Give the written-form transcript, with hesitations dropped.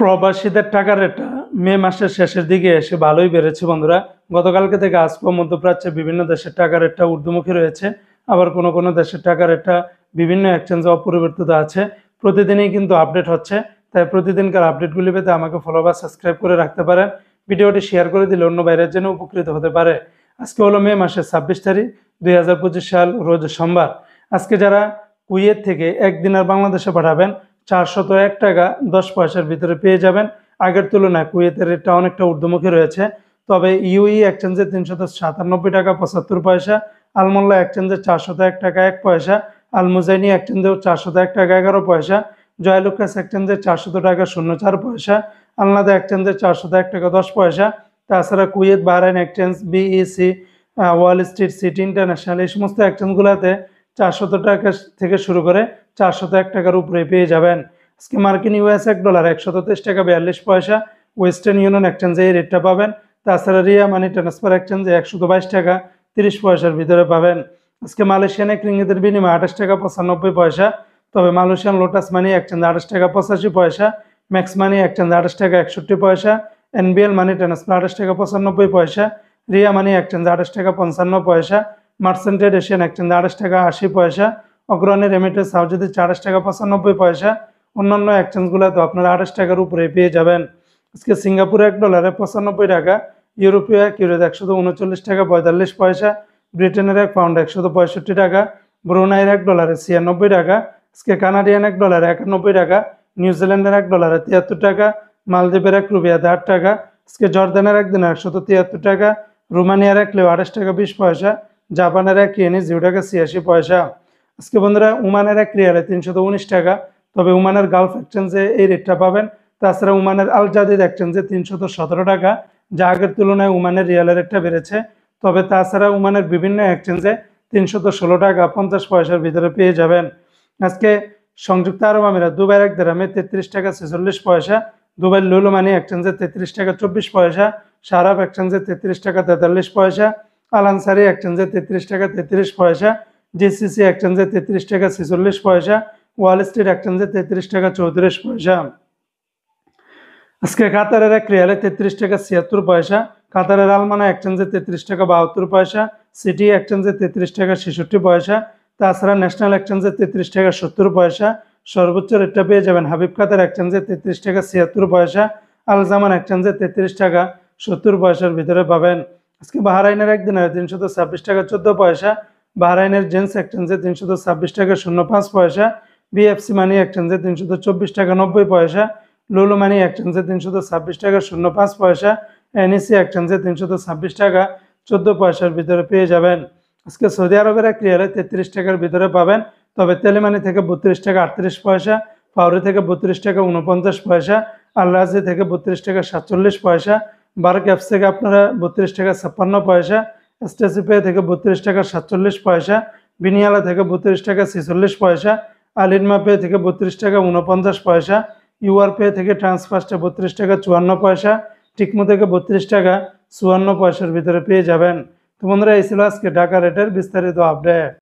প্রবাসীদের টাকার রেটটা মে মাসের শেষের দিকে এসে ভালোই বেড়েছে বন্ধুরা। গতকালকে থেকে আজ মধ্যপ্রাচ্যের বিভিন্ন দেশের টাকার রেটটা ঊর্ধ্বমুখী রয়েছে, আবার কোনো কোনো দেশের টাকার রেটটা বিভিন্ন এক্সচেঞ্জে অপরিবর্তিত আছে। প্রতিদিনই কিন্তু আপডেট হচ্ছে, তাই প্রতিদিনকার আপডেটগুলি পেতে আমাকে ফলো বা সাবস্ক্রাইব করে রাখতে পারেন। ভিডিওটি শেয়ার করে দিলে অন্য বাইরের জন্য উপকৃত হতে পারে। আজকে হলো মে মাসের 26 তারিখ 2025 সাল, রোজ সোমবার। আজকে যারা কুয়েত থেকে একদিনের বাংলাদেশে পাঠাবেন 401 টাকা 10 পয়সার ভিতরে পেয়ে যাবেন। আগের তুলনায় কুয়েতের রেটটা অনেকটা ঊর্ধ্বমুখী রয়েছে, তবে ইউই এক্সচেঞ্জে 397 টাকা 75 পয়সা, আলমোল্লা এক্সচেঞ্জে 401 টাকা 1 পয়সা, আল মুজাইনি এক্সচেঞ্জেও 401 টাকা 11 পয়সা, জয়লুকাস এক্সচেঞ্জে 400 টাকা 04 পয়সা, আলনাদা এক্সচেঞ্জে 401 টাকা 10 পয়সা। তাছাড়া Kuwait Bahrain exchange, BEC, Wall Street, city international, এই সমস্ত এক্সচেঞ্জগুলোতে 400 টাকা থেকে শুরু করে 401 টাকার উপরে পেয়ে যাবেন। আজকে মার্কিন ইউএস $1 123 টাকা 42 পয়সা, ওয়েস্টার্ন ইউনিয়ন এক্সচেঞ্জে এই রেটটা পাবেন। তাছাড়া রিয়া মানি ট্রান্সফার এক্সচেঞ্জে 122 টাকা 30 পয়সার ভিতরে পাবেন। আজকে মালয়েশিয়ান এক রিঙ্গিতের বিনিময়ে 28 টাকা 95 পয়সা, তবে মালয়েশিয়ান লোটাস মানি এক্সচেঞ্জ 28 টাকা 85 পয়সা, ম্যাক্স মানি এক্সচেঞ্জ 28 টাকা 61 পয়সা, এনবিএল মানি ট্রান্সফার 28 টাকা 95 পয়সা, রিয়া মানি এক্সচেঞ্জ 28 টাকা 55 পয়সা, মার্সেন্টেড এশিয়ান এক্সচেঞ্জ 28 টাকা 80 পয়সা, অগ্রণী রেমিটেন্স হাউসে 28 টাকা 95 পয়সা। অন্যান্য এক্সচেঞ্জগুলোতে আপনারা 28 টাকার উপরে পেয়ে যাবেন। আজকে সিঙ্গাপুরে $1 95 টাকা, ইউরোপীয় এক ইউরো 139 টাকা 45 পয়সা, ব্রিটেনের এক পাউন্ড 165 টাকা, ব্রুনাইয়ের $1 96 টাকা, আজকে কানাডিয়ান $1 91 টাকা, নিউজিল্যান্ডের $1 73 টাকা, মালদ্বীপের এক রুপিয়া 8 টাকা, আজকে জর্দানের একদিন 173 টাকা, রোমানিয়ার এক লেও 28 টাকা 20 পয়সা, জাপানের এক ইয়েনি 0 টাকা 86 পয়সা। আজকে বন্ধুরা ওমানের এক রিয়ালে 319 টাকা, তবে ওমানের গালফ এক্সচেঞ্জে এই রেটটা পাবেন। তাছাড়া ওমানের আল জাদিদ এক্সচেঞ্জে 317 টাকা, যা আগের তুলনায় ওমানের রিয়ালের রেটটা বেড়েছে। তবে তাছাড়া ওমানের বিভিন্ন এক্সচেঞ্জে 316 টাকা 50 পয়সার ভিতরে পেয়ে যাবেন। আজকে সংযুক্ত আরব আমিরাত দুবাইয়ের এক দিরহামে 33 টাকা 46 পয়সা, দুবাই লুলু মানি এক্সচেঞ্জে 33 টাকা 24 পয়সা, সারাফ এক্সচেঞ্জে 33 টাকা 43 পয়সা, আল আনসারি এক্সচেঞ্জে 33 টাকা 33 পয়সা, জিসিসি এক্সচেঞ্জে 33 টাকা 46 পয়সা, ওয়াল স্ট্রিট এক্সচেঞ্জে 33 টাকা 34 পয়সা। আজকে কাতারের এক রিয়ালে 33 টাকা 76 পয়সা, কাতারের আলমানা এক্সচেঞ্জে 33 টাকা 72 পয়সা, সিটি এক্সচেঞ্জে 33 টাকা 66 পয়সা, তাছাড়া ন্যাশনাল এক্সচেঞ্জে 33 টাকা 70 পয়সা। সর্বোচ্চ রেটটা পেয়ে যাবেন হাবিব কাতার এক্সচেঞ্জে 33 টাকা 76 পয়সা, আল জামান এক্সচেঞ্জে 33 টাকা 70 পয়সার ভিতরে পাবেন। আজকে বাহরাইনের একদিনের 326 টাকা 14 পয়সা, বাহরাইনের জেন্স এক্সচেঞ্জে 326 টাকা 05 পয়সা, বিএফসি মানি এক্সচেঞ্জে 324 টাকা 90 পয়সা, লুলু মানি এক্সচেঞ্জে 326 টাকা 05 পয়সা, এনইসি এক্সচেঞ্জে 326 টাকা 14 পয়সার ভিতরে পেয়ে যাবেন। আজকে সৌদি আরবের এক রিয়ালে 33 টাকার ভিতরে পাবেন, তবে তেলেমানি থেকে 32 টাকা 38 পয়সা, ফাউরি থেকে 32 টাকা 49 পয়সা, আল রাজি থেকে 32 টাকা 47 পয়সা, বার্ক অ্যাপস থেকে আপনারা 32 টাকা 56 পয়সা, এসটিসি পে থেকে 32 টাকা 47 পয়সা, বিনিয়ালা থেকে 32 টাকা 46 পয়সা, আলিনমা পে থেকে 32 টাকা 49 পয়সা, ইউআর পে থেকে ট্রান্সফার্স্টে 32 টাকা 54 পয়সা, টিকমো থেকে 32 টাকা 54 পয়সার ভিতরে পেয়ে যাবেন। তো বন্ধুরা, এই ছিল আজকে টাকা রেটের বিস্তারিত আপডেট।